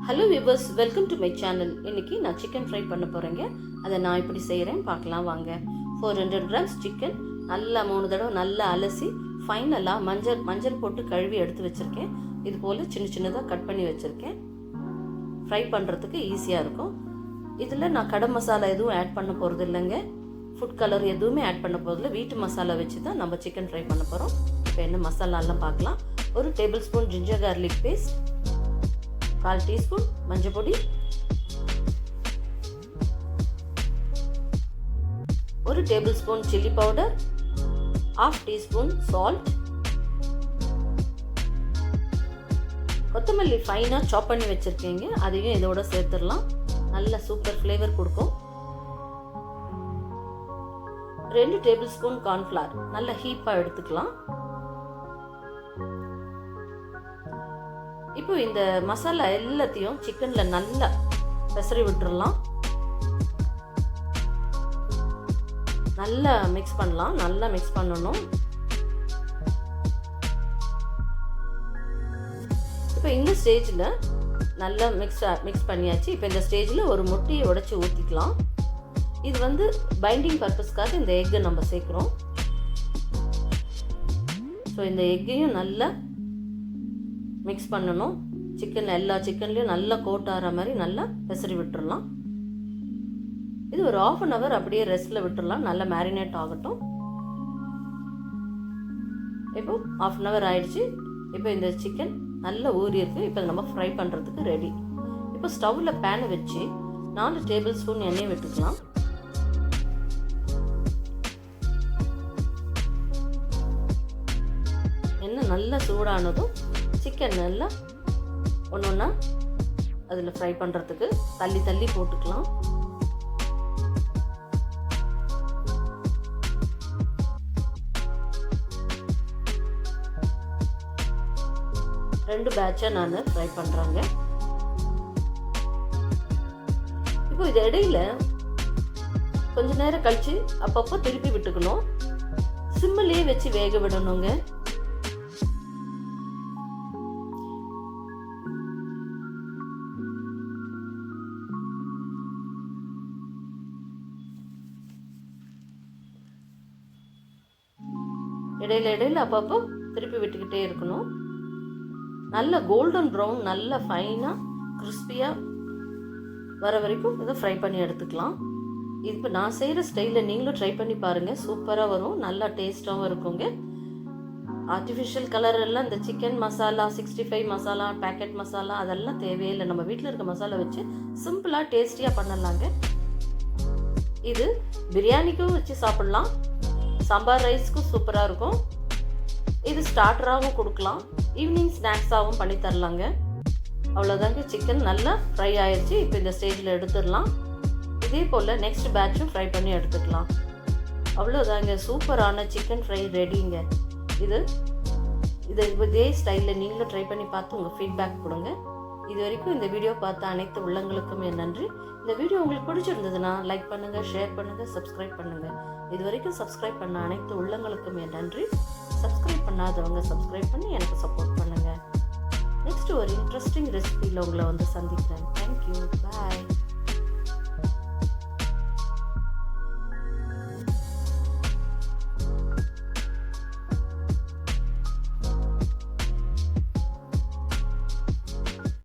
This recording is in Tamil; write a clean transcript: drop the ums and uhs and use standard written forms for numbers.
Hello viewers, welcome to my channel. இன்றைக்கி நான் சிக்கன் ஃப்ரை பண்ண போகிறேங்க. அதை நான் இப்படி செய்கிறேன், பார்க்கலாம் வாங்க. 400 கிராம்ஸ் சிக்கன் நல்லா 3 தடவை நல்லா அலசி ஃபைனலாக மஞ்சள் போட்டு கழுவி எடுத்து வச்சுருக்கேன். இது போல் சின்ன சின்னதாக கட் பண்ணி வச்சுருக்கேன். ஃப்ரை பண்ணுறதுக்கு ஈஸியாக இருக்கும். இதில் நான் கடை மசாலா எதுவும் ஆட் பண்ண போகிறது இல்லைங்க. ஃபுட் கலர் எதுவுமே ஆட் பண்ண போகிறதில்ல. வீட்டு மசாலா வச்சு தான் நம்ம சிக்கன் ஃப்ரை பண்ண போகிறோம். இப்போ என்ன மசாலாலாம் பார்க்கலாம். 1 tablespoon ginger garlic paste, 1/4 teaspoon மஞ்சள் பொடி, 1 tablespoon chilli powder, 1/2 teaspoon salt, கொத்தமல்லி ஃபைனாக சாப் பண்ணி வச்சுருக்கீங்க, அதையும் இதோட சேர்த்துடலாம். நல்ல சூப்பர் ஃப்ளேவர் கொடுக்கும். 2 டேபிள் ஸ்பூன் கார்ன்ஃப்ளவர் நல்ல ஹீப்பாக எடுத்துக்கலாம். இப்போ இந்த மசாலா எல்லாத்தையும் சிக்கனில் நல்லா பெசரி விட்டுறலாம். நல்லா மிக்ஸ் பண்ணலாம். நல்லா மிக்ஸ் பண்ணணும். இப்போ இந்த ஸ்டேஜில் நல்லா மிக்ஸ் பண்ணியாச்சு. இப்போ இந்த ஸ்டேஜில் ஒரு முட்டையை உடைச்சி ஊற்றிக்கலாம். இது பைண்டிங் பர்பஸ்க்காக இந்த எக்கை நம்ம சேர்க்குறோம். ஸோ இந்த எக்கையும் நல்லா மிக்ஸ் பண்ணணும். எல்லா சிக்கன்லேயும் நல்லா கோட் ஆகிற மாதிரி நல்லா பெசரி விட்டுடலாம். இது ஒரு 1/2 hour அப்படியே ரெஸ்ட்டில் விட்டுடலாம். நல்லா மேரினேட் ஆகட்டும். இப்போ 1/2 hour ஆயிடுச்சு. இப்போ இந்த சிக்கன் நல்லா ஊறி இருக்கு. இப்போ நம்ம ஃப்ரை பண்ணுறதுக்கு ரெடி. இப்போ ஸ்டவ்வில் பேனை வச்சு 4 டேபிள் ஸ்பூன் எண்ணெய் விட்டுக்கலாம். எண்ணெய் நல்லா சூடானதும் சிக்கன் நல்லா ஒன்றா அதில் ஃப்ரை பண்ணுறதுக்கு தள்ளி போட்டுக்கலாம். ரெண்டு பேட்சாக நான் ஃப்ரை பண்ணுறேங்க. இப்போ இது இடையில கொஞ்ச நேரம் கழித்து அப்பப்போ திருப்பி விட்டுக்கணும். சிம்மிலே வச்சு வேக விடணுங்க. இடையில அப்பப்போ திருப்பி விட்டுக்கிட்டே இருக்கணும். நல்ல கோல்டன் ப்ரௌன் நல்லா ஃபைனாக கிறிஸ்பியாக வர வரைக்கும் இதை ஃப்ரை பண்ணி எடுத்துக்கலாம். இப்போ நான் செய்கிற ஸ்டைலில் நீங்களும் ட்ரை பண்ணி பாருங்கள். சூப்பராக வரும். நல்லா டேஸ்ட்டாகவும் இருக்குங்க. ஆர்டிஃபிஷியல் கலர் எல்லாம் இந்த சிக்கன் மசாலா, 65 மசாலா, பேக்கெட் மசாலா அதெல்லாம் தேவையில்லை. நம்ம வீட்டில் இருக்க மசாலா வச்சு சிம்பிளாக டேஸ்டியாக பண்ணலாங்க. இது பிரியாணிக்கும் வச்சு சாப்பிட்லாம். சாம்பார் ரைஸ்க்கும் சூப்பராக இருக்கும். இது ஸ்டார்டராகவும் கொடுக்கலாம். ஈவினிங் ஸ்நாக்ஸாகவும் பண்ணி தரலாங்க. அவ்வளோதாங்க. சிக்கன் நல்லா ஃப்ரை ஆயிடுச்சு. இப்போ இந்த ஸ்டேஜில் எடுத்துடலாம். இதே போல் நெக்ஸ்ட் பேட்சும் ஃப்ரை பண்ணி எடுத்துக்கலாம். அவ்வளோதாங்க. சூப்பரான சிக்கன் ஃப்ரை ரெடிங்க. இதே ஸ்டைலில் நீங்களும் ட்ரை பண்ணி பார்த்து உங்கள் ஃபீட்பேக் கொடுங்க. இது வரைக்கும் இந்த வீடியோ பார்த்த அனைத்து உள்ளங்களுக்கும் என் நன்றி. இந்த வீடியோ உங்களுக்கு பிடிச்சிருந்ததுன்னா லைக் பண்ணுங்கள், ஷேர் பண்ணுங்கள், சப்ஸ்கிரைப் பண்ணுங்கள். இது வரைக்கும் சப்ஸ்கிரைப் பண்ண அனைத்து உள்ளங்களுக்கும் என் நன்றி. சப்ஸ்கிரைப் பண்ணாதவங்க சப்ஸ்கிரைப் பண்ணி எனக்கு சப்போர்ட் பண்ணுங்கள். நெக்ஸ்ட் ஒரு இன்ட்ரெஸ்டிங் ரெசிபியில் உங்களை சந்திக்கிறேன். தேங்க்யூ. பாய்.